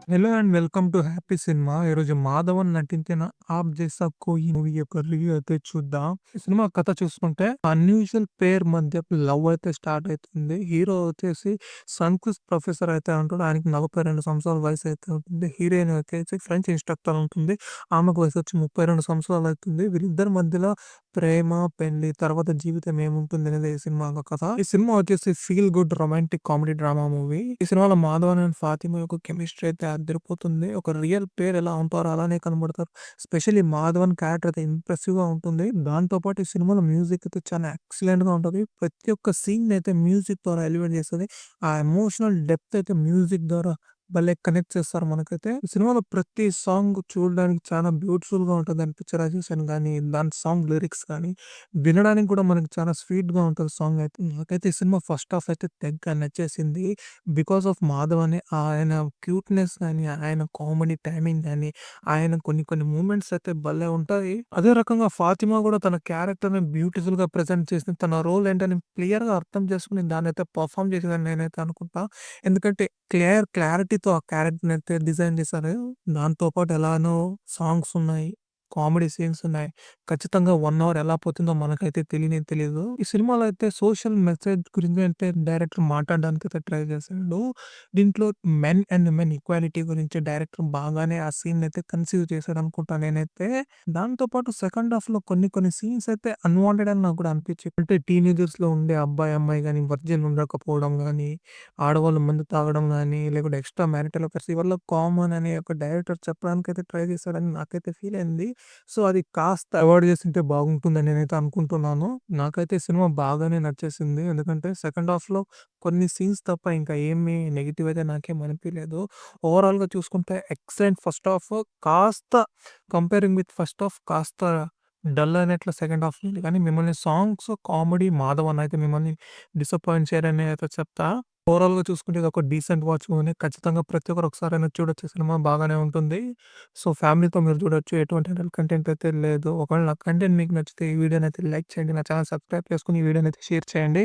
Hello and welcome to happy cinema. ఈరోజు మాధవన్ నటించిన 'ఆప్ జైసా కోయి' మూవీ యొక్క రివ్యూ అయితే చూద్దాం. ఈ సినిమా కథ చూసుకుంటే అన్‌యూజువల్ పెయిర్ మధ్య లవ్ అయితే స్టార్ట్ అయితుంది. హీరో వచ్చేసి సంకుస్ ప్రొఫెసర్ అయితే ఉంటాడు. ఆయనకి 42 సంవత్సరాల వయసు అయితే ఉంటుంది. హీరోయిన్ వచ్చేసి ఫ్రెంచ్ ఇన్‌స్ట్రక్టర్ ఉంటుంది. ఆమెకు వయసు వచ్చి 32 సంవత్సరాలు అవుతుంది. వీళ్ళిద్దరి మధ్యలో ప్రేమ, పెళ్లి, తర్వాత జీవితం ఏముంటుంది అనేది ఈ సినిమా యొక్క కథ. ఈ సినిమా వచ్చేసి feel good romantic comedy drama movie. ఈ సినిమాలో మాధవన్ అండ్ ఫాతిమా యొక్క కెమిస్ట్రీ అయితే అదిరిపోతుంది. ఒక రియల్ పేర్ ఎలా ఉంటారో అలానే కనబడతారు. స్పెషల్లీ మాధవన్ క్యారెక్టర్ అయితే ఇంప్రెసివ్ గా ఉంటుంది. దాంతో పాటు ఈ సినిమాలో మ్యూజిక్ అయితే చాలా ఎక్సలెంట్ గా ఉంటది. ప్రతి ఒక్క సీన్ అయితే మ్యూజిక్ ద్వారా ఎలివేట్ చేస్తది. ఆ ఎమోషనల్ డెప్త్ అయితే మ్యూజిక్ ద్వారా భలే కనెక్ట్ చేస్తారు మనకైతే. ఈ సినిమాలో ప్రతి సాంగ్ చూడడానికి చాలా బ్యూటిఫుల్‌గా ఉంటదండి. పిక్చరైజేషన్ గాని, దాని సాంగ్ లిరిక్స్ గాని, వినడానికి కూడా మనకి చాలా స్వీట్‌గా ఉంటది సాంగ్ అయితే. నాకైతే ఈ సినిమా ఫస్ట్ హాఫ్ అయితే తెగ నచ్చేసింది. బికాస్ ఆఫ్ మాధవ్ అని ఆయన క్యూట్‌నెస్ గాని, ఆయన కామెడీ టైమింగ్ గాని, ఆయన కొన్ని కొన్ని మూవ్‌మెంట్స్ అయితే భలే ఉంటాయి. అదే రకంగా ఫాతిమా కూడా తన క్యారెక్టర్‌ని బ్యూటిఫుల్‌గా ప్రెజెంట్ చేసింది. తన రోల్ ఏంటని క్లియర్‌గా అర్థం చేసుకొని దాన్నైతే పెర్ఫార్మ్ చేసిందని నేనైతే అనుకుంటా. ఎందుకంటే క్లారిటీతో ఆ క్యారెక్టర్‌ని అయితే డిజైన్ చేశారు. దాంతో పాటు ఎలానో సాంగ్స్ ఉన్నాయి. కామెడీ సీన్స్ ఉన్నాయి. ఖచ్చితంగా 1 అవర్ ఎలా పోతుందో మనకైతే తెలియనే తెలీదు. ఈ సినిమాలో అయితే సోషల్ మెసేజ్ గురించి అయితే డైరెక్టర్ మాట్లాడడానికైతే ట్రై చేశాడు. దీంట్లో మెన్ అండ్ విమెన్ ఈక్వాలిటీ గురించి డైరెక్టర్ బాగానే ఆ సీన్‌నైతే కన్సీవ్ చేశాడనుకుంటా నేనైతే. దాంతో పాటు సెకండ్ హాఫ్‌లో కొన్ని కొన్ని సీన్స్ అయితే అన్‌వాంటెడ్ అని నాకు కూడా అనిపించాయి. అంటే టీనేజర్స్‌లో ఉండే అబ్బాయి, అమ్మాయి గాని వర్జిన్ ఉండకపోవడం గాని, ఆడవాళ్ళు మందు తాగడం గాని, లేకుంటే ఎక్స్‌ట్రా మ్యారిటల్ అఫైర్స్ ఇవల్ల కామన్ అని ఒక డైరెక్టర్ చెప్పడానికైతే ట్రై చేశాడని నాకైతే ఫీల్ అయింది. సో, అది కాస్త అవాయిడ్ చేసుంటే బాగుంటుందని నేనైతే అనుకుంటున్నాను. నాకైతే ఈ సినిమా బాగానే నచ్చేసింది. ఎందుకంటే సెకండ్ హాఫ్‌లో కొన్ని సీన్స్ తప్ప ఇంకా ఏమి నెగెటివ్ అయితే నాకేం అనిపియలేదు. ఓవరాల్‌గా చూసుకుంటే ఎక్సలెంట్ ఫస్ట్ హాఫ్. కాస్త కంపేరింగ్ విత్ ఫస్ట్ హాఫ్ కాస్త డల్ అయినట్లు సెకండ్ హాఫ్ ఉంది. కానీ మిమ్మల్ని సాంగ్స్, కామెడీ, మాధవన్ అయితే మిమ్మల్ని డిసప్పాయింట్ చేయరని అయితే చెప్తా. ఓవరాల్‌గా చూసుకుంటే ఇదొక డీసెంట్ వాచ్ మూవీనే. ఖచ్చితంగా ప్రతి ఒక్కరు ఒకసారైనా చూడొచ్చు సినిమా బాగానే ఉంటుంది. సో, ఫ్యామిలీతో మీరు చూడొచ్చు. ఎటువంటి అడల్ట్ కంటెంట్ అయితే లేదు. ఒకవేళ నా కంటెంట్ మీకు నచ్చితే ఈ వీడియోనైతే లైక్ చేయండి. నా ఛానెల్ సబ్స్క్రైబ్ చేసుకొని ఈ వీడియోనైతే షేర్ చేయండి.